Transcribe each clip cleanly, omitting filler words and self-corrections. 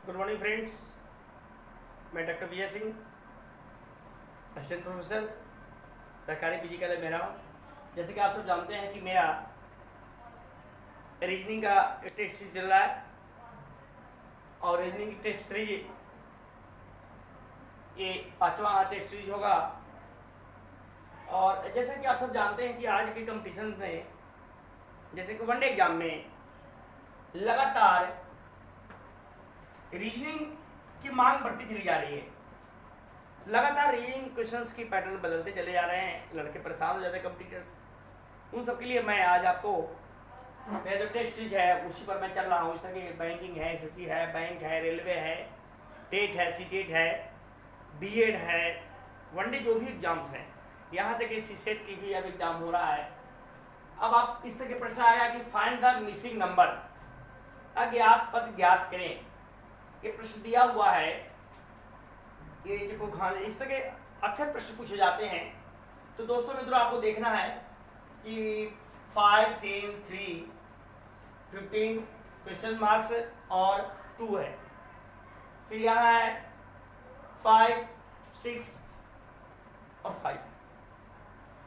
Good morning friends, मैं doctor Vijay Singh, assistant professor सरकारी PG college मेरा हूँ। जैसे कि आप सब जानते हैं कि मेरा रीजनिंग का टेस्ट सीरीज चल रहा है और रीजनिंग की टेस्ट सीरीज ये 5वां टेस्ट सीरीज होगा। और जैसा कि आप सब जानते हैं कि आज के कंपटीशन में, जैसे कि वनडे एग्जाम में लगातार रीजनिंग की मांग बढ़ती चली जा रही है। लगातार रीजनिंग क्वेश्चंस की पैटर्न बदलते चले जा रहे हैं, लड़के परेशान हो जाते हैं कंप्यूटर्स। उन सब के लिए मैं आज आपको मेरा जो टेस्ट सीरीज है उसी पर मैं चल रहा हूँ। इस तरह की बैंकिंग है, एसएससी है, बैंक है, रेलवे है, टेट है, सीटेट है, बीएड है, वनडे जो भी एग्जाम्स हैं, यहाँ तक सीसेट की भी अब एग्जाम हो रहा है। अब आप इस तरह के प्रश्न आएगा कि फाइंड द मिसिंग नंबर, अज्ञात पद ज्ञात करें। ये प्रश्न दिया हुआ है, ये को खाने इस तरह के अक्सर प्रश्न पूछे जाते हैं। तो दोस्तों मित्रों, आपको देखना है कि 5, 10, 3, 15 क्वेश्चन मार्क्स और 2 है। फिर यहाँ है 5, 6 और 5।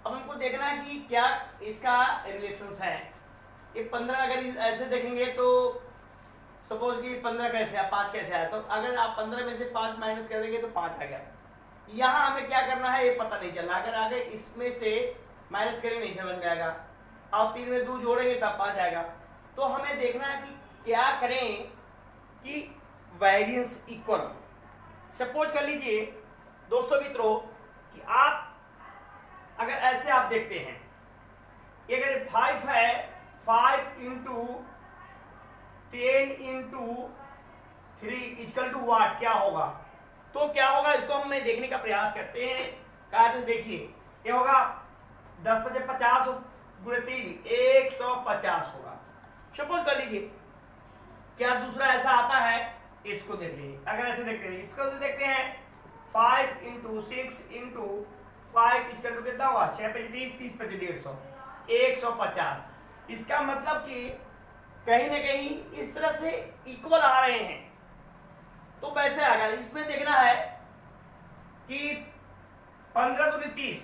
अब हमको देखना है कि क्या इसका रिलेशंस है। ये 15 अगर ऐसे देखेंगे तो सपोज कि 15 कैसे आया, 5 कैसे आया, तो अगर आप 15 में से 5 माइनस कर देंगे तो 5 आ गया। यहाँ हमें क्या करना है ये पता नहीं चल रहा। अगर आगे इसमें से माइनस करेंगे नहीं समझ में आएगा, आप 3 में 2 जोड़ेंगे तब 5 आएगा। तो हमें देखना है कि क्या करें कि वेरिएंस इक्वल। सपोज कर लीजिए दोस्तों मित्रों कि आप अगर ऐसे आप देखते हैं, अगर 5 है, 5 इंटू 10 इंटू 3 इक्वल टू वाट क्या होगा। तो क्या होगा इसको हम देखने का प्रयास करते हैं। कार्य देखिए, ये होगा 10 × 50 × 3 150 होगा। सपोज कर लीजिए क्या दूसरा ऐसा आता है, इसको देख लीजिए। अगर ऐसे देखते हैं, इसको तो देखते हैं 5 इंटू 6 इंटू 5 इक्वल टू कितना हुआ 6 × 5 30, 30 × 5 150, 150। इसका मतलब कि कहीं ना कहीं इस तरह से इक्वल आ रहे हैं। तो वैसे आएगा। इसमें देखना है कि 15 दूनी 30,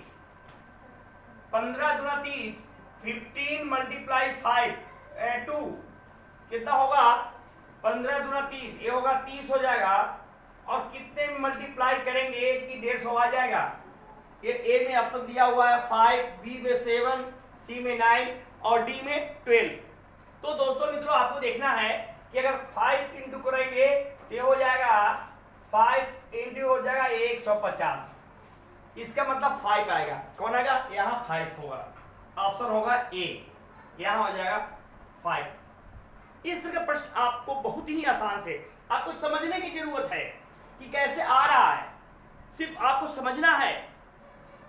15 दूना 30, 15 मल्टीप्लाई 5 2 कितना होगा 15 दूना 30, ये होगा 30 हो जाएगा। और कितने में मल्टीप्लाई करेंगे कि 150 आ जाएगा। ये ए में ऑप्शन दिया हुआ है 5, बी में 7, सी में 9 और डी में 12। तो दोस्तों मित्रों आपको देखना है कि अगर 5 इंटू करेंगे तो ये हो जाएगा 5 इंटू हो जाएगा 150। इसका मतलब 5 आएगा। कौन आएगा, यहाँ 5 होगा, ऑप्शन होगा ए, यहाँ हो जाएगा 5। इस तरह का प्रश्न आपको बहुत ही आसान से आपको समझने की जरूरत है कि कैसे आ रहा है। सिर्फ आपको समझना है।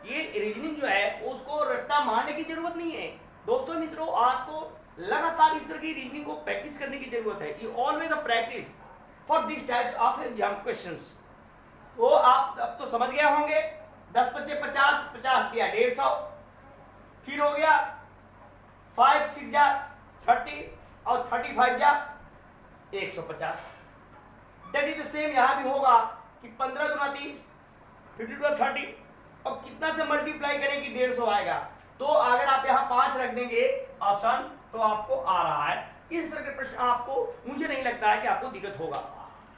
ये रीजनिंग जो है उसको रट्टा मारने की जरूरत नहीं है। दोस्तों मित्रों, आपको लगातार इस तरह की रीजनिंग को प्रैक्टिस करने की जरूरत है। You always a practice for this types of exam questions. तो आप अब तो समझ गए होंगे। 10 × 5 50, 50 दिया 150, फिर हो गया 5 × 6 जा 30 और 35 जा 150। दैट इज द सेम यहाँ भी होगा कि 15 दूना 30, 50 दूना 30 और कितना से मल्टीप्लाई करें कि 150 आएगा। तो अगर आप यहाँ 5 रख देंगे ऑप्शन तो आपको आ रहा है। इस तरह के प्रश्न आपको, मुझे नहीं लगता है कि आपको दिक्कत होगा।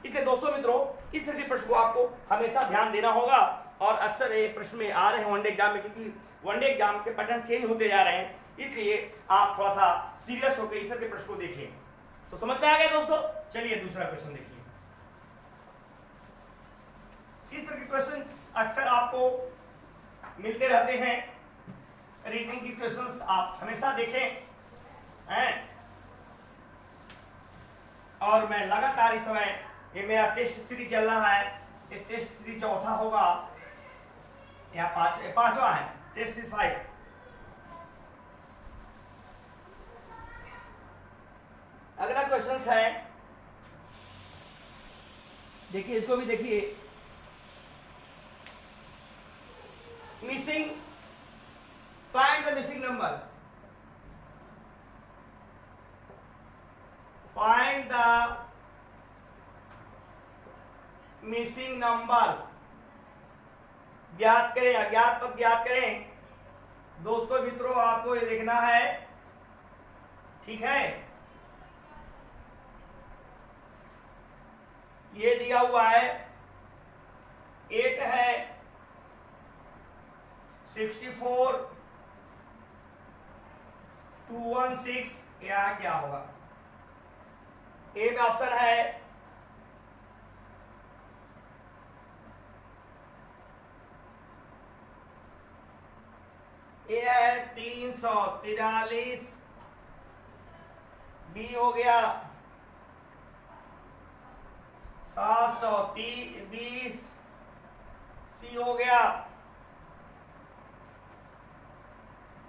इसलिए दोस्तों मित्रों, इस तरह के प्रश्न को आपको हमेशा ध्यान देना होगा। और अक्सर ये प्रश्न में आ रहे हैं वनडे एग्जाम में, क्योंकि वनडे एग्जाम के पैटर्न चेंज होते जा रहे हैं। इसलिए आप थोड़ा सा सीरियस होकर इस तरह के प्रश्न को देखिए। तो समझ में आ गया दोस्तों। चलिए दूसरा क्वेश्चन देखिए। इस तरह के क्वेश्चन अक्सर आपको मिलते रहते हैं। रीजनिंग की क्वेश्चंस आप हमेशा देखें हैं। और मैं लगातार इस समय, ये मेरा टेस्ट सीरीज चल रहा है, ये टेस्ट सीरीज चौथा होगा, यहाँ 5वां है, टेस्ट सीरीज 5। अगला क्वेश्चन है, देखिए इसको भी देखिए। Missing, find the missing number. find the missing numbers ज्ञात करें, अज्ञात पद ज्ञात करें। दोस्तों मित्रों आपको ये देखना है, ठीक है। ये दिया हुआ है 8 है, 64, 216, यहां क्या होगा? ए में ऑप्शन है ए है 343, बी हो गया 720, सी हो गया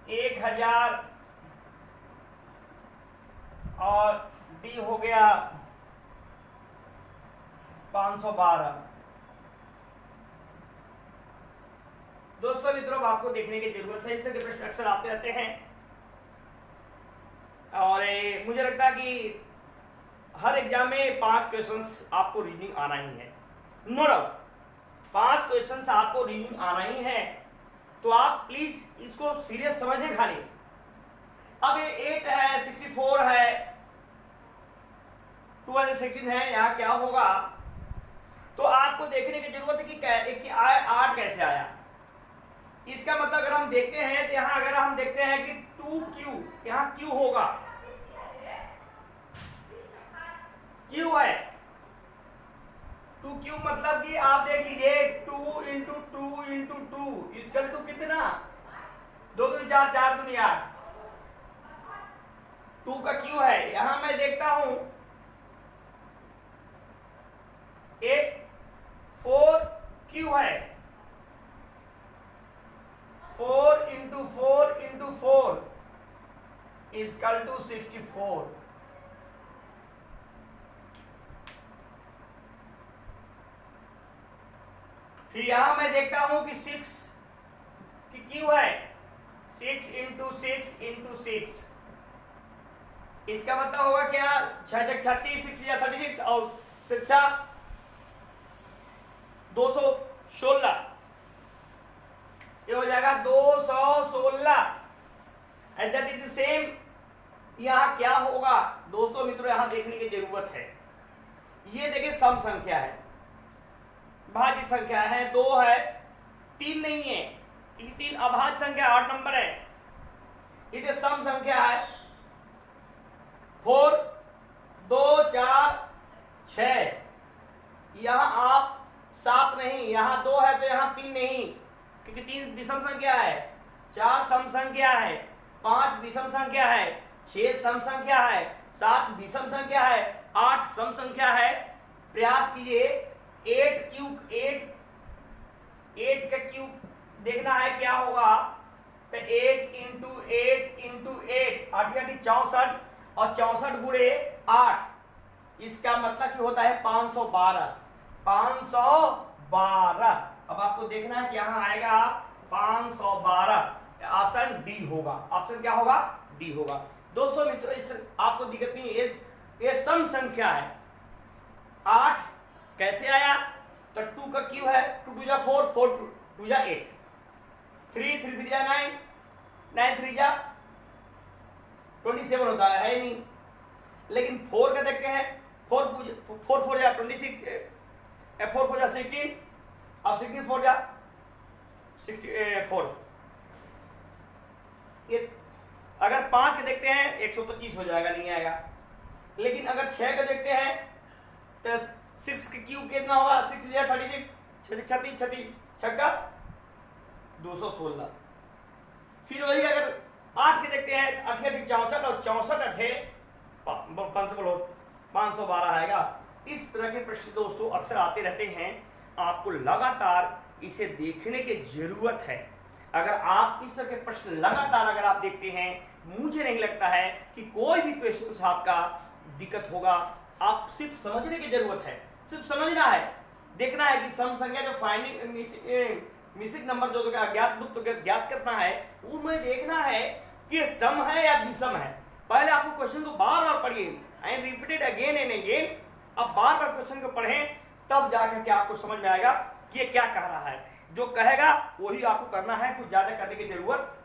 1000 और डी हो गया 512। दोस्तों मित्रों आपको देखने की जरूरत है, इस तरह के प्रश्न अक्सर आते रहते हैं और मुझे लगता है कि हर एग्जाम में 5 क्वेश्चंस आपको रीडिंग आना ही है, नो डाउट 5 क्वेश्चंस आपको रीडिंग आना ही है। तो आप प्लीज इसको सीरियस समझें खाली। अब ये 8 है, 64 है, 216 है, यहाँ क्या होगा? तो आपको देखने की जरूरत है कि 8 कैसे आया। इसका मतलब अगर हम देखते हैं तो यहाँ अगर हम देखते हैं कि 2q, यहाँ q होगा, q है 2q, मतलब कि आप देख लीजिए 2 इंटू 2 इंटू 2 इक्वल टू कितना? 2 दूनी 4, 4 दूनी 8, 2 का q है। यहां मैं देखता हूं एक 4q है, 4 इंटू 4 इंटू 4 इक्वल टू 64। फिर यहां मैं देखता हूं कि 6 की क्यू है, 6 इंटू 6 इंटू 6, इसका मतलब होगा क्या? 6 36, 6 या 36 और 6 216, ये हो जाएगा 216। And that is the same. यहां क्या होगा दोस्तों मित्रों, यहां देखने की जरूरत है। ये देखिए सम संख्या है, भाज्य संख्या है, 2 है, 3 नहीं है क्योंकि 3 अभाज्य संख्या 8 नंबर है। ये जो सम संख्या है 4 2 4 6, यहां आप 7 नहीं, यहां 2 है तो यहां 3 नहीं क्योंकि 3 विषम संख्या है, 4 सम संख्या है, 5 विषम संख्या है, 6 सम संख्या है, 7 विषम संख्या है, 8 सम संख्या है। प्रयास कीजिए 8 का क्यूब देखना है क्या होगा। तो 8 इंटू 8 इंटू 8, 8 64 और 64 गुणे 8, इसका मतलब कि होता है 512। 512 अब आपको देखना है कि यहां आएगा 512, ऑप्शन डी होगा। ऑप्शन क्या होगा? डी होगा। दोस्तों मित्रों इस तरह आपको दिक्कत नहीं है, ये सम संख्या है। 8 कैसे आया? तो 2 का क्यू है, 2 2 जा 4, 4 2 जा 8, 3 3 3 जा 9, 9 3 जा 27 होता है नहीं। लेकिन 4 का देखते हैं, 4 4 जा 26, 4 4 जा 16 और 16 4 जा 64। ये अगर 5 का देखते हैं 125 हो जाएगा, नहीं आएगा। लेकिन अगर 6 का देखते हैं तो 6 का क्यूब कितना होगा? 6 या 36, 36 36 छक्का 216। फिर वही अगर 8 के देखते हैं 8 64 और 64 8 512 आएगा। इस तरह के प्रश्न दोस्तों अक्सर आते रहते हैं, आपको लगातार इसे देखने की जरूरत है। अगर आप इस तरह के प्रश्न लगातार अगर आप देखते हैं, मुझे नहीं लगता है कि कोई भी क्वेश्चन आपका दिक्कत होगा। आप सिर्फ समझने की जरूरत है, सिर्फ समझना है, देखना है कि सम संख्या जो फाइंडिंग मिसिंग नंबर जो अज्ञात गुप्त ज्ञात करना है, वो मैं देखना है कि ये सम है या विषम है। पहले आपको क्वेश्चन को बार बार पढ़िए, I am repeated again and again. अब बार बार क्वेश्चन को पढ़ें तब जाकर के आपको समझ में आएगा कि ये क्या कह रहा है। जो कहेगा वही आपको करना है, कुछ ज्यादा करने की जरूरत